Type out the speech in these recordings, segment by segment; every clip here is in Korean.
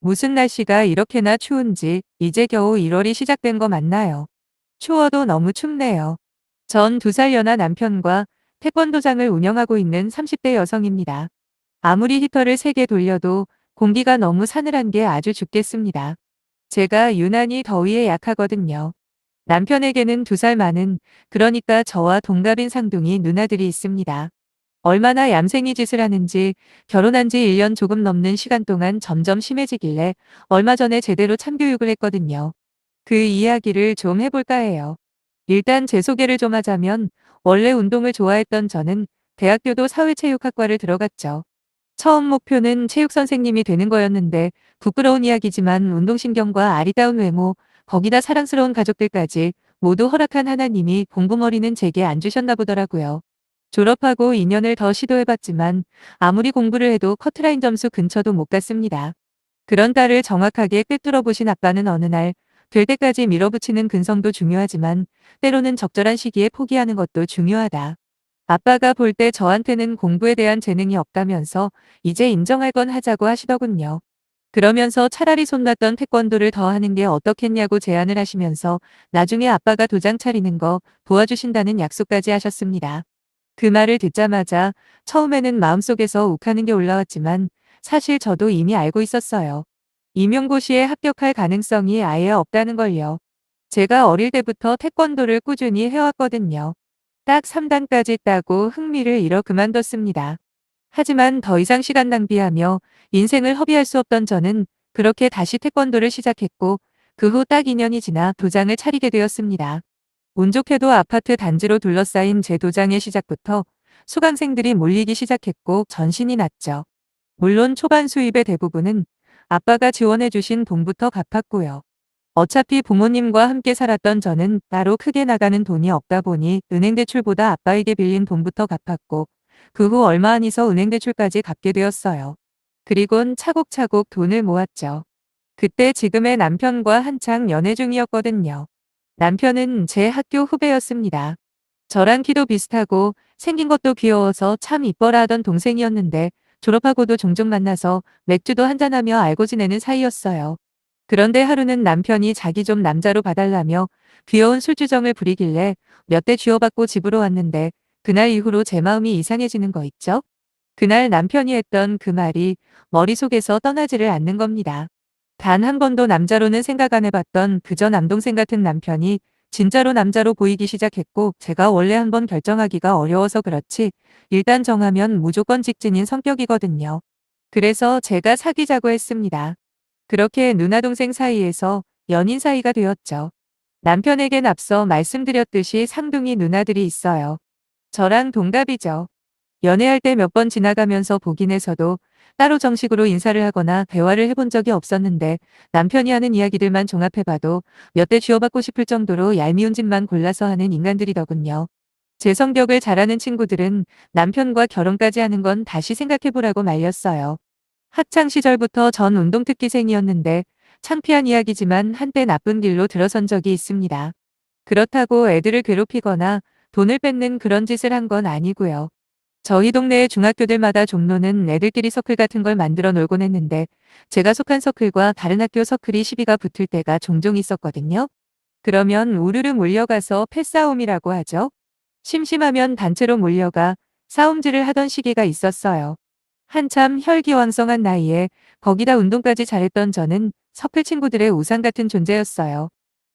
무슨 날씨가 이렇게나 추운지 이제 겨우 1월이 시작된 거 맞나요? 추워도 너무 춥네요. 전 2살 연하 남편과 태권도장을 운영하고 있는 30대 여성입니다. 아무리 히터를 3개 돌려도 공기가 너무 사늘한 게 아주 죽겠습니다. 제가 유난히 더위에 약하거든요. 남편에게는 2살 많은, 그러니까 저와 동갑인 쌍둥이 누나들이 있습니다. 얼마나 얌생이 짓을 하는지 결혼한 지 1년 조금 넘는 시간 동안 점점 심해지길래 얼마 전에 제대로 참교육을 했거든요. 그 이야기를 좀 해볼까 해요. 일단 제 소개를 좀 하자면 원래 운동을 좋아했던 저는 대학교도 사회체육학과를 들어갔죠. 처음 목표는 체육 선생님이 되는 거였는데 부끄러운 이야기지만 운동신경과 아리따운 외모, 거기다 사랑스러운 가족들까지 모두 허락한 하나님이 공부머리는 제게 안 주셨나 보더라고요. 졸업하고 2년을 더 시도해봤지만 아무리 공부를 해도 커트라인 점수 근처도 못 갔습니다. 그런 딸을 정확하게 꿰뚫어 보신 아빠는 어느 날 될 때까지 밀어붙이는 근성도 중요하지만 때로는 적절한 시기에 포기하는 것도 중요하다. 아빠가 볼 때 저한테는 공부에 대한 재능이 없다면서 이제 인정할 건 하자고 하시더군요. 그러면서 차라리 손놨던 태권도를 더 하는 게 어떻겠냐고 제안을 하시면서 나중에 아빠가 도장 차리는 거 도와주신다는 약속까지 하셨습니다. 그 말을 듣자마자 처음에는 마음속에서 욱하는 게 올라왔지만 사실 저도 이미 알고 있었어요. 임용고시에 합격할 가능성이 아예 없다는 걸요. 제가 어릴 때부터 태권도를 꾸준히 해왔거든요. 딱 3단까지 따고 흥미를 잃어 그만뒀습니다. 하지만 더 이상 시간 낭비하며 인생을 허비할 수 없던 저는 그렇게 다시 태권도를 시작했고 그 후 딱 2년이 지나 도장을 차리게 되었습니다. 운 좋게도 아파트 단지로 둘러싸인 제 도장의 시작부터 수강생들이 몰리기 시작했고 전신이 났죠. 물론 초반 수입의 대부분은 아빠가 지원해주신 돈부터 갚았고요. 어차피 부모님과 함께 살았던 저는 따로 크게 나가는 돈이 없다 보니 은행 대출보다 아빠에게 빌린 돈부터 갚았고 그 후 얼마 안 있어 은행 대출까지 갚게 되었어요. 그리곤 차곡차곡 돈을 모았죠. 그때 지금의 남편과 한창 연애 중이었거든요. 남편은 제 학교 후배였습니다. 저랑 키도 비슷하고 생긴 것도 귀여워서 참 이뻐라 하던 동생이었는데 졸업하고도 종종 만나서 맥주도 한잔하며 알고 지내는 사이였어요. 그런데 하루는 남편이 자기 좀 남자로 봐달라며 귀여운 술주정을 부리길래 몇 대 쥐어받고 집으로 왔는데 그날 이후로 제 마음이 이상해지는 거 있죠? 그날 남편이 했던 그 말이 머릿속에서 떠나지를 않는 겁니다. 단 한 번도 남자로는 생각 안 해봤던 그저 남동생 같은 남편이 진짜로 남자로 보이기 시작했고 제가 원래 한번 결정하기가 어려워서 그렇지 일단 정하면 무조건 직진인 성격이거든요. 그래서 제가 사귀자고 했습니다. 그렇게 누나 동생 사이에서 연인 사이가 되었죠. 남편에겐 앞서 말씀드렸듯이 상둥이 누나들이 있어요. 저랑 동갑이죠. 연애할 때 몇 번 지나가면서 보긴 해서도 따로 정식으로 인사를 하거나 대화를 해본 적이 없었는데 남편이 하는 이야기들만 종합해봐도 몇 대 쥐어받고 싶을 정도로 얄미운 짓만 골라서 하는 인간들이더군요. 제 성격을 잘 아는 친구들은 남편과 결혼까지 하는 건 다시 생각해보라고 말렸어요. 학창 시절부터 전 운동특기생이었는데 창피한 이야기지만 한때 나쁜 길로 들어선 적이 있습니다. 그렇다고 애들을 괴롭히거나 돈을 뺏는 그런 짓을 한 건 아니고요. 저희 동네의 중학교들마다 종로는 애들끼리 서클 같은 걸 만들어 놀곤 했는데 제가 속한 서클과 다른 학교 서클이 시비가 붙을 때가 종종 있었거든요. 그러면 우르르 몰려가서 패싸움이라고 하죠. 심심하면 단체로 몰려가 싸움질을 하던 시기가 있었어요. 한참 혈기왕성한 나이에 거기다 운동까지 잘했던 저는 서클 친구들의 우상 같은 존재였어요.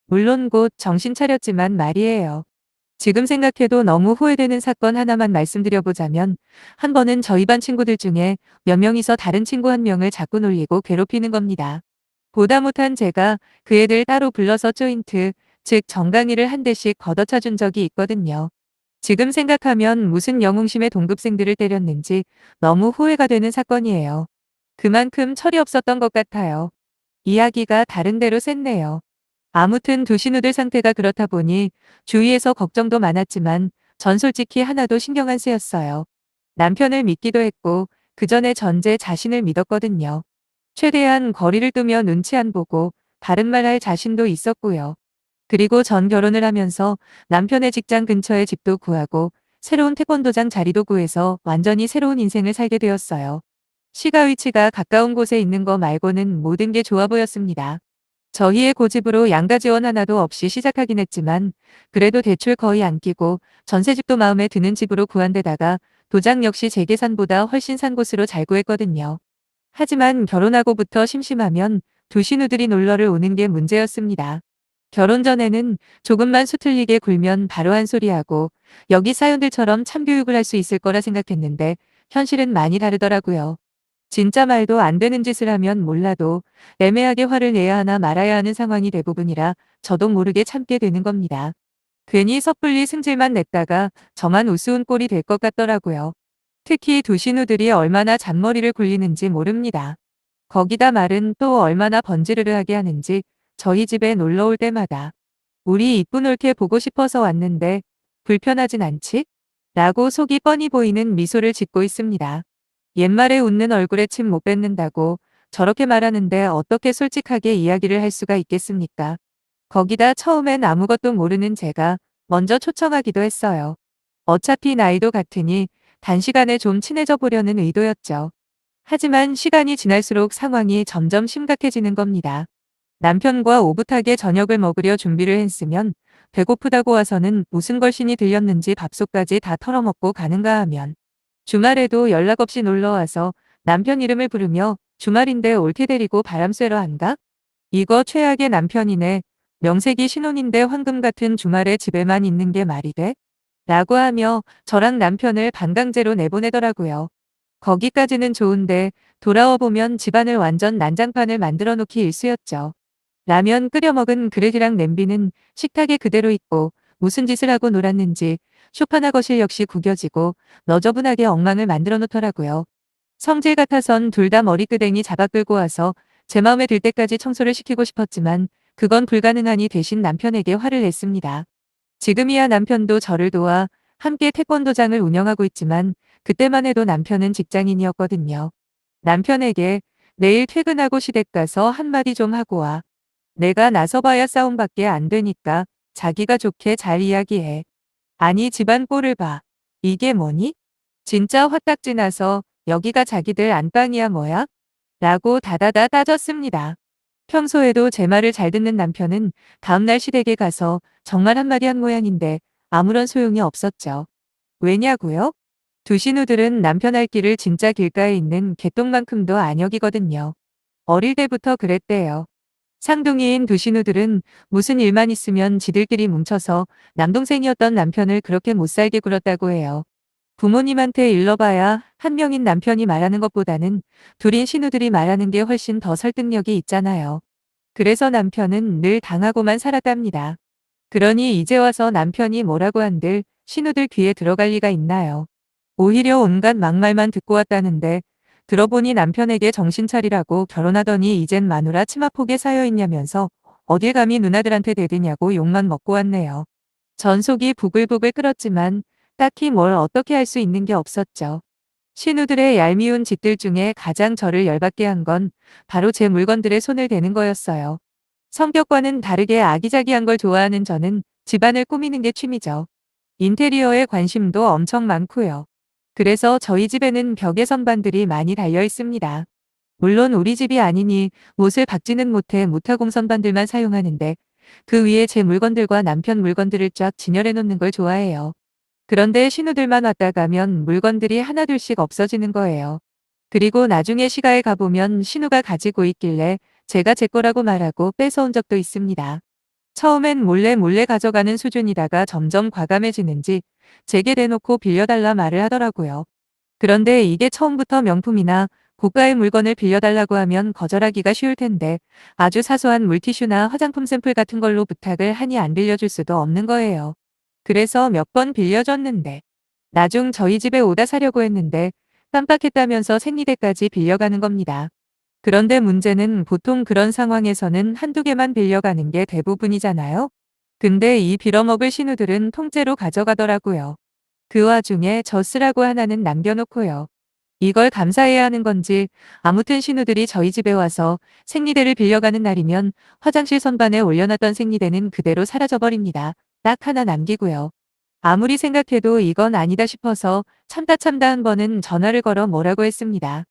물론 곧 정신 차렸지만 말이에요. 지금 생각해도 너무 후회되는 사건 하나만 말씀드려보자면 한 번은 저희 반 친구들 중에 몇 명이서 다른 친구 한 명을 자꾸 놀리고 괴롭히는 겁니다. 보다 못한 제가 그 애들 따로 불러서 조인트, 즉 정강이를 한 대씩 걷어차 준 적이 있거든요. 지금 생각하면 무슨 영웅심의 동급생들을 때렸는지 너무 후회가 되는 사건이에요. 그만큼 철이 없었던 것 같아요. 이야기가 다른 데로 샜네요. 아무튼 두 신우들 상태가 그렇다 보니 주위에서 걱정도 많았지만 전 솔직히 하나도 신경 안 쓰였어요. 남편을 믿기도 했고 그 전에 전 제 자신을 믿었거든요. 최대한 거리를 두며 눈치 안 보고 바른 말 할 자신도 있었고요. 그리고 전 결혼을 하면서 남편의 직장 근처에 집도 구하고 새로운 태권도장 자리도 구해서 완전히 새로운 인생을 살게 되었어요. 시가 위치가 가까운 곳에 있는 거 말고는 모든 게 좋아 보였습니다. 저희의 고집으로 양가 지원 하나도 없이 시작하긴 했지만 그래도 대출 거의 안 끼고 전세집도 마음에 드는 집으로 구한 데다가 도장 역시 제 계산보다 훨씬 산 곳으로 잘 구했거든요. 하지만 결혼하고부터 심심하면 두 시누들이 놀러를 오는 게 문제였습니다. 결혼 전에는 조금만 수틀리게 굴면 바로 한 소리하고 여기 사연들처럼 참교육을 할 수 있을 거라 생각했는데 현실은 많이 다르더라고요. 진짜 말도 안 되는 짓을 하면 몰라도 애매하게 화를 내야 하나 말아야 하는 상황이 대부분이라 저도 모르게 참게 되는 겁니다. 괜히 섣불리 승질만 냈다가 저만 우스운 꼴이 될 것 같더라고요. 특히 두 신우들이 얼마나 잔머리를 굴리는지 모릅니다. 거기다 말은 또 얼마나 번지르르하게 하는지 저희 집에 놀러 올 때마다 우리 이쁜 올케 보고 싶어서 왔는데 불편하진 않지? 라고 속이 뻔히 보이는 미소를 짓고 있습니다. 옛말에 웃는 얼굴에 침 못 뱉는다고 저렇게 말하는데 어떻게 솔직하게 이야기를 할 수가 있겠습니까? 거기다 처음엔 아무것도 모르는 제가 먼저 초청하기도 했어요. 어차피 나이도 같으니 단시간에 좀 친해져 보려는 의도였죠. 하지만 시간이 지날수록 상황이 점점 심각해지는 겁니다. 남편과 오붓하게 저녁을 먹으려 준비를 했으면 배고프다고 와서는 무슨 걸신이 들렸는지 밥솥까지 다 털어먹고 가는가 하면 주말에도 연락 없이 놀러와서 남편 이름을 부르며 주말인데 올케 데리고 바람 쐬러 안 가? 이거 최악의 남편이네. 명색이 신혼인데 황금 같은 주말에 집에만 있는 게 말이 돼? 라고 하며 저랑 남편을 반강제로 내보내더라고요. 거기까지는 좋은데 돌아와 보면 집안을 완전 난장판을 만들어 놓기 일쑤였죠. 라면 끓여 먹은 그릇이랑 냄비는 식탁에 그대로 있고 무슨 짓을 하고 놀았는지 소파나 거실 역시 구겨지고 너저분하게 엉망을 만들어 놓더라고요. 성질 같아선 둘 다 머리끄댕이 잡아 끌고 와서 제 마음에 들 때까지 청소를 시키고 싶었지만 그건 불가능하니 대신 남편에게 화를 냈습니다. 지금이야 남편도 저를 도와 함께 태권도장을 운영하고 있지만 그때만 해도 남편은 직장인이었거든요. 남편에게 내일 퇴근하고 시댁 가서 한마디 좀 하고 와. 내가 나서봐야 싸움밖에 안 되니까 자기가 좋게 잘 이야기해. 아니 집안 꼴을 봐. 이게 뭐니? 진짜 화딱지 나서 여기가 자기들 안방이야 뭐야? 라고 다다다 따졌습니다. 평소에도 제 말을 잘 듣는 남편은 다음날 시댁에 가서 정말 한마디 한 모양인데 아무런 소용이 없었죠. 왜냐고요? 두 신우들은 남편 할 길을 진짜 길가에 있는 개똥만큼도 안 여기거든요. 어릴 때부터 그랬대요. 쌍둥이인 두 신우들은 무슨 일만 있으면 지들끼리 뭉쳐서 남동생이었던 남편을 그렇게 못살게 굴었다고 해요. 부모님한테 일러봐야 한 명인 남편이 말하는 것보다는 둘인 신우들이 말하는 게 훨씬 더 설득력이 있잖아요. 그래서 남편은 늘 당하고만 살았답니다. 그러니 이제 와서 남편이 뭐라고 한들 신우들 귀에 들어갈 리가 있나요? 오히려 온갖 막말만 듣고 왔다는데 들어보니 남편에게 정신 차리라고 결혼하더니 이젠 마누라 치마폭에 쌓여있냐면서 어딜 감히 누나들한테 대드냐고 욕만 먹고 왔네요. 전 속이 부글부글 끓었지만 딱히 뭘 어떻게 할 수 있는 게 없었죠. 신우들의 얄미운 짓들 중에 가장 저를 열받게 한 건 바로 제 물건들에 손을 대는 거였어요. 성격과는 다르게 아기자기한 걸 좋아하는 저는 집안을 꾸미는 게 취미죠. 인테리어에 관심도 엄청 많고요. 그래서 저희 집에는 벽에 선반들이 많이 달려 있습니다. 물론 우리 집이 아니니 못을 박지는 못해 무타공 선반들만 사용하는데 그 위에 제 물건들과 남편 물건들을 쫙 진열해 놓는 걸 좋아해요. 그런데 신우들만 왔다 가면 물건들이 하나둘씩 없어지는 거예요. 그리고 나중에 시가에 가보면 신우가 가지고 있길래 제가 제 거라고 말하고 뺏어온 적도 있습니다. 처음엔 몰래 몰래 가져가는 수준이다가 점점 과감해지는지 제게 대놓고 빌려달라 말을 하더라고요. 그런데 이게 처음부터 명품이나 고가의 물건을 빌려달라고 하면 거절하기가 쉬울 텐데 아주 사소한 물티슈나 화장품 샘플 같은 걸로 부탁을 하니 안 빌려줄 수도 없는 거예요. 그래서 몇 번 빌려줬는데 나중 저희 집에 오다 사려고 했는데 깜빡했다면서 생리대까지 빌려가는 겁니다. 그런데 문제는 보통 그런 상황에서는 한두 개만 빌려가는 게 대부분이잖아요. 근데 이 빌어먹을 신우들은 통째로 가져가더라고요. 그 와중에 저 쓰라고 하나는 남겨놓고요. 이걸 감사해야 하는 건지 아무튼 신우들이 저희 집에 와서 생리대를 빌려가는 날이면 화장실 선반에 올려놨던 생리대는 그대로 사라져버립니다. 딱 하나 남기고요. 아무리 생각해도 이건 아니다 싶어서 참다 참다 한 번은 전화를 걸어 뭐라고 했습니다.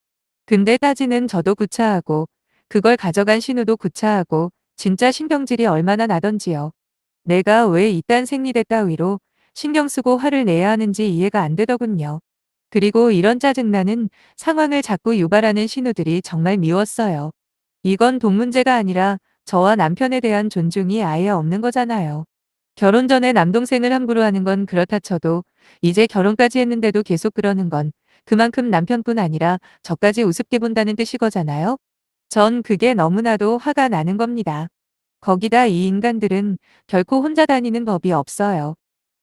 근데 따지는 저도 구차하고 그걸 가져간 신우도 구차하고 진짜 신경질이 얼마나 나던지요. 내가 왜 이딴 생리대 따위로 신경 쓰고 화를 내야 하는지 이해가 안 되더군요. 그리고 이런 짜증나는 상황을 자꾸 유발하는 신우들이 정말 미웠어요. 이건 돈 문제가 아니라 저와 남편에 대한 존중이 아예 없는 거잖아요. 결혼 전에 남동생을 함부로 하는 건 그렇다 쳐도 이제 결혼까지 했는데도 계속 그러는 건 그만큼 남편뿐 아니라 저까지 우습게 본다는 뜻이거잖아요. 전 그게 너무나도 화가 나는 겁니다. 거기다 이 인간들은 결코 혼자 다니는 법이 없어요.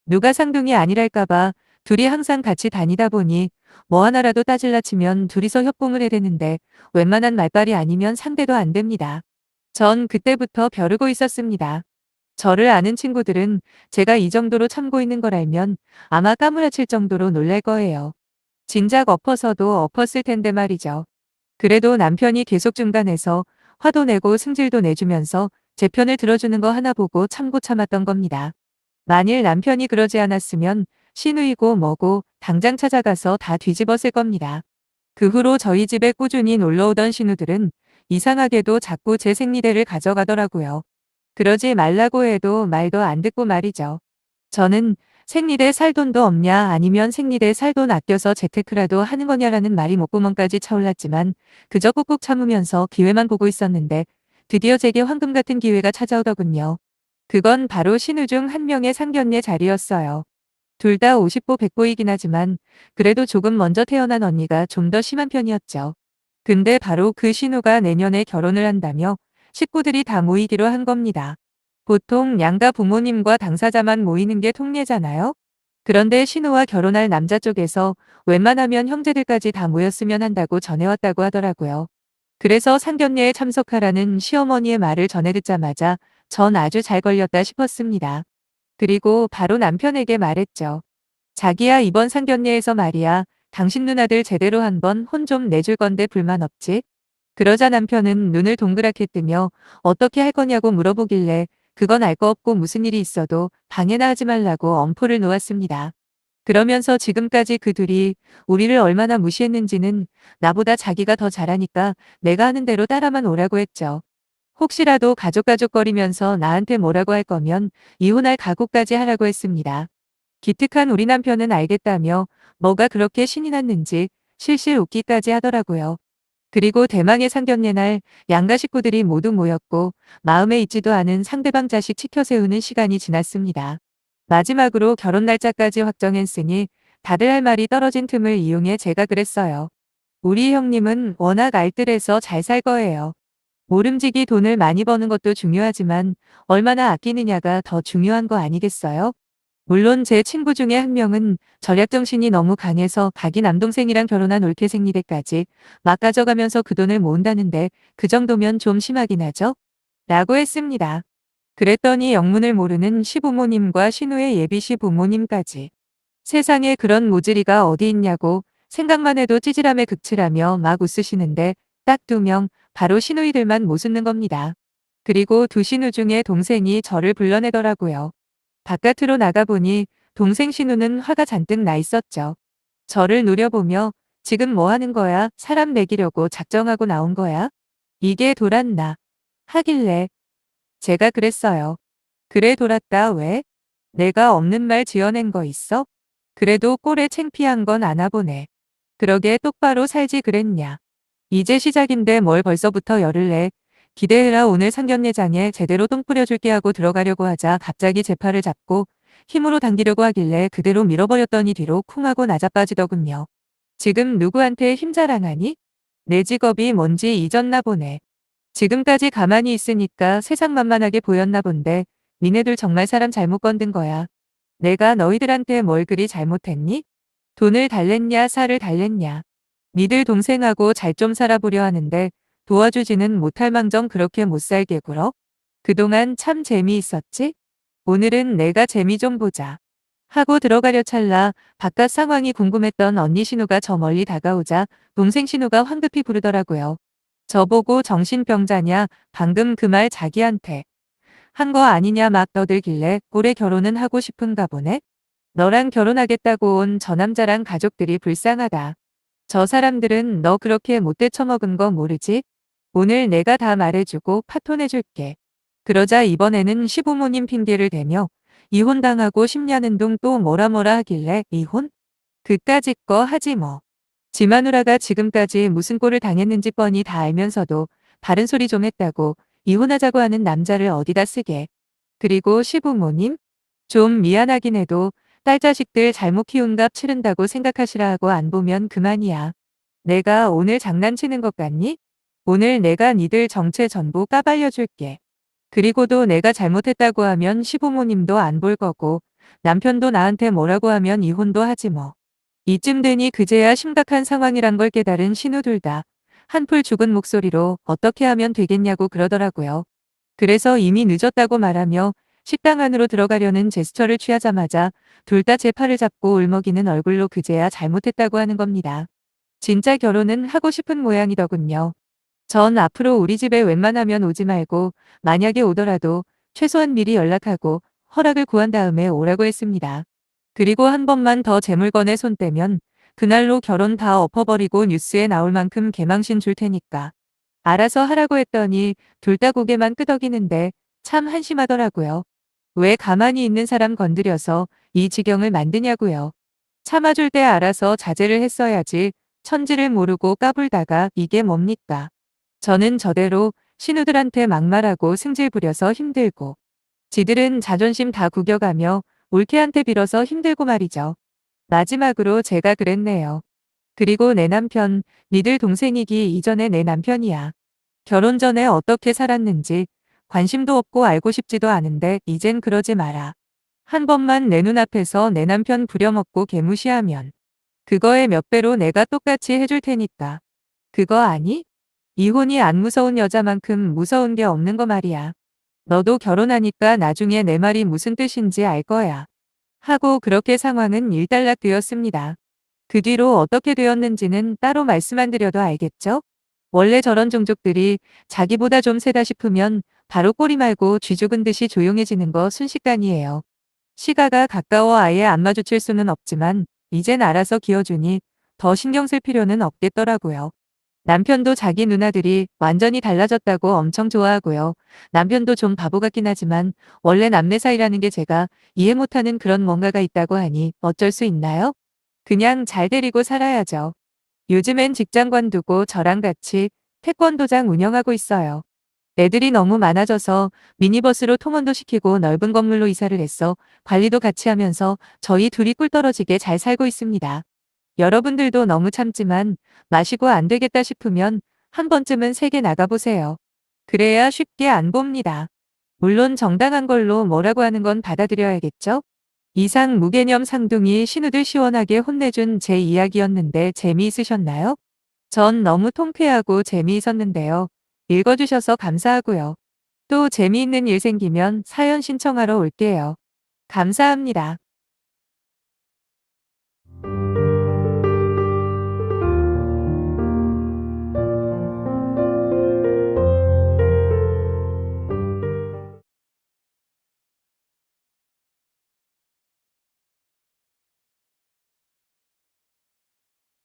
누가 상둥이 아니랄까봐 둘이 항상 같이 다니다 보니 뭐 하나라도 따질라 치면 둘이서 협공을 해대는데 웬만한 말빨이 아니면 상대도 안 됩니다. 전 그때부터 벼르고 있었습니다. 저를 아는 친구들은 제가 이 정도로 참고 있는 걸 알면 아마 까무라칠 정도로 놀랄 거예요. 진작 엎어서도 엎었을 텐데 말이죠. 그래도 남편이 계속 중간에서 화도 내고 승질도 내주면서 제 편을 들어주는 거 하나 보고 참고 참았던 겁니다. 만일 남편이 그러지 않았으면 시누이고 뭐고 당장 찾아가서 다 뒤집었을 겁니다. 그 후로 저희 집에 꾸준히 놀러오던 신우들은 이상하게도 자꾸 제 생리대를 가져가더라고요. 그러지 말라고 해도 말도 안 듣고 말이죠. 저는 생리대 살 돈도 없냐 아니면 생리대 살 돈 아껴서 재테크라도 하는 거냐라는 말이 목구멍까지 차올랐지만 그저 꾹꾹 참으면서 기회만 보고 있었는데 드디어 제게 황금 같은 기회가 찾아오더군요. 그건 바로 신우 중 한 명의 상견례 자리였어요. 둘 다 50보 100보이긴 하지만 그래도 조금 먼저 태어난 언니가 좀 더 심한 편이었죠. 근데 바로 그 신우가 내년에 결혼을 한다며 식구들이 다 모이기로 한 겁니다. 보통 양가 부모님과 당사자만 모이는 게 통례잖아요. 그런데 신우와 결혼할 남자 쪽에서 웬만하면 형제들까지 다 모였으면 한다고 전해왔다고 하더라고요. 그래서 상견례에 참석하라는 시어머니의 말을 전해 듣자마자 전 아주 잘 걸렸다 싶었습니다. 그리고 바로 남편에게 말했죠. 자기야 이번 상견례에서 말이야. 당신 누나들 제대로 한번 혼 좀 내줄 건데 불만 없지? 그러자 남편은 눈을 동그랗게 뜨며 어떻게 할 거냐고 물어보길래 그건 알 거 없고 무슨 일이 있어도 방해나 하지 말라고 엄포를 놓았습니다. 그러면서 지금까지 그 둘이 우리를 얼마나 무시했는지는 나보다 자기가 더 잘하니까 내가 하는 대로 따라만 오라고 했죠. 혹시라도 가족가족거리면서 나한테 뭐라고 할 거면 이혼할 각오까지 하라고 했습니다. 기특한 우리 남편은 알겠다며 뭐가 그렇게 신이 났는지 실실 웃기까지 하더라고요. 그리고 대망의 상견례 날 양가 식구들이 모두 모였고 마음에 있지도 않은 상대방 자식 치켜 세우는 시간이 지났습니다. 마지막으로 결혼 날짜까지 확정했으니 다들 할 말이 떨어진 틈을 이용해 제가 그랬어요. 우리 형님은 워낙 알뜰해서 잘 살 거예요. 모름지기 돈을 많이 버는 것도 중요하지만 얼마나 아끼느냐가 더 중요한 거 아니겠어요? 물론 제 친구 중에 한 명은 절약정신이 너무 강해서 자기 남동생이랑 결혼한 올케 생리대까지 막 가져가면서 그 돈을 모은다는데 그 정도면 좀 심하긴 하죠? 라고 했습니다. 그랬더니 영문을 모르는 시부모님과 신우의 예비 시부모님까지 세상에 그런 모질이가 어디 있냐고 생각만 해도 찌질함에 극치라며 막 웃으시는데 딱 2명 바로 시누이들만 못 웃는 겁니다. 그리고 두 신우 중에 동생이 저를 불러내더라고요. 바깥으로 나가보니 동생 신우는 화가 잔뜩 나 있었죠. 저를 노려보며 지금 뭐 하는 거야? 사람 먹이려고 작정하고 나온 거야? 이게 돌았나? 하길래 제가 그랬어요. 그래 돌았다 왜? 내가 없는 말 지어낸 거 있어? 그래도 꼴에 창피한 건 아나 보네. 그러게 똑바로 살지 그랬냐. 이제 시작인데 뭘 벌써부터 열을 내. 기대해라 오늘 상견례장에 제대로 똥 뿌려줄게 하고 들어가려고 하자 갑자기 제 팔을 잡고 힘으로 당기려고 하길래 그대로 밀어버렸더니 뒤로 쿵 하고 나자빠지더군요. 지금 누구한테 힘자랑하니? 내 직업이 뭔지 잊었나 보네. 지금까지 가만히 있으니까 세상 만만하게 보였나 본데 니네들 정말 사람 잘못 건든 거야. 내가 너희들한테 뭘 그리 잘못했니? 돈을 달랬냐 살을 달랬냐. 니들 동생하고 잘 좀 살아보려 하는데 도와주지는 못할 망정 그렇게 못 살게 굴어? 그동안 참 재미있었지? 오늘은 내가 재미 좀 보자. 하고 들어가려 찰나 바깥 상황이 궁금했던 언니 신우가 저 멀리 다가오자 동생 신우가 황급히 부르더라고요. 저보고 정신병자냐 방금 그 말 자기한테 한 거 아니냐 막 떠들길래 올해 결혼은 하고 싶은가 보네? 너랑 결혼하겠다고 온 저 남자랑 가족들이 불쌍하다. 저 사람들은 너 그렇게 못돼 처먹은 거 모르지? 오늘 내가 다 말해주고 파토내줄게. 그러자 이번에는 시부모님 핑계를 대며 이혼당하고 싶냐는 둥 또 뭐라 하길래 이혼? 그까짓 거 하지 뭐. 지 마누라가 지금까지 무슨 꼴을 당했는지 뻔히 다 알면서도 바른 소리 좀 했다고 이혼하자고 하는 남자를 어디다 쓰게. 그리고 시부모님? 좀 미안하긴 해도 딸 자식들 잘못 키운 값 치른다고 생각하시라 하고 안 보면 그만이야. 내가 오늘 장난치는 것 같니? 오늘 내가 니들 정체 전부 까발려줄게. 그리고도 내가 잘못했다고 하면 시부모님도 안 볼 거고 남편도 나한테 뭐라고 하면 이혼도 하지 뭐. 이쯤 되니 그제야 심각한 상황이란 걸 깨달은 신우 둘 다 한풀 죽은 목소리로 어떻게 하면 되겠냐고 그러더라고요. 그래서 이미 늦었다고 말하며 식당 안으로 들어가려는 제스처를 취하자마자 둘 다 제 팔을 잡고 울먹이는 얼굴로 그제야 잘못했다고 하는 겁니다. 진짜 결혼은 하고 싶은 모양이더군요. 전 앞으로 우리 집에 웬만하면 오지 말고 만약에 오더라도 최소한 미리 연락하고 허락을 구한 다음에 오라고 했습니다. 그리고 한 번만 더 제 물건에 손 떼면 그날로 결혼 다 엎어버리고 뉴스에 나올 만큼 개망신 줄 테니까. 알아서 하라고 했더니 둘 다 고개만 끄덕이는데 참 한심하더라고요. 왜 가만히 있는 사람 건드려서 이 지경을 만드냐고요. 참아줄 때 알아서 자제를 했어야지 천지를 모르고 까불다가 이게 뭡니까. 저는 저대로 신우들한테 막말하고 승질 부려서 힘들고 지들은 자존심 다 구겨가며 올케한테 빌어서 힘들고 말이죠. 마지막으로 제가 그랬네요. 그리고 내 남편, 니들 동생이기 이전에 내 남편이야. 결혼 전에 어떻게 살았는지 관심도 없고 알고 싶지도 않은데 이젠 그러지 마라. 한 번만 내 눈앞에서 내 남편 부려먹고 개무시하면 그거에 몇 배로 내가 똑같이 해줄 테니까. 그거 아니? 이혼이 안 무서운 여자만큼 무서운 게 없는 거 말이야. 너도 결혼하니까 나중에 내 말이 무슨 뜻인지 알 거야. 하고 그렇게 상황은 일단락되었습니다. 그 뒤로 어떻게 되었는지는 따로 말씀 안 드려도 알겠죠? 원래 저런 종족들이 자기보다 좀 세다 싶으면 바로 꼬리 말고 쥐 죽은 듯이 조용해지는 거 순식간이에요. 시가가 가까워 아예 안 마주칠 수는 없지만 이젠 알아서 기어주니 더 신경 쓸 필요는 없겠더라고요. 남편도 자기 누나들이 완전히 달라졌다고 엄청 좋아하고요. 남편도 좀 바보 같긴 하지만 원래 남매 사이라는 게 제가 이해 못하는 그런 뭔가가 있다고 하니 어쩔 수 있나요? 그냥 잘 데리고 살아야죠. 요즘엔 직장 관두고 저랑 같이 태권도장 운영하고 있어요. 애들이 너무 많아져서 미니버스로 통원도 시키고 넓은 건물로 이사를 했어 관리도 같이 하면서 저희 둘이 꿀떨어지게 잘 살고 있습니다. 여러분들도 너무 참지만 마시고 안 되겠다 싶으면 한 번쯤은 세게 나가보세요. 그래야 쉽게 안 봅니다. 물론 정당한 걸로 뭐라고 하는 건 받아들여야겠죠? 이상 무개념 상둥이 신우들 시원하게 혼내준 제 이야기였는데 재미있으셨나요? 전 너무 통쾌하고 재미있었는데요. 읽어주셔서 감사하고요. 또 재미있는 일 생기면 사연 신청하러 올게요. 감사합니다.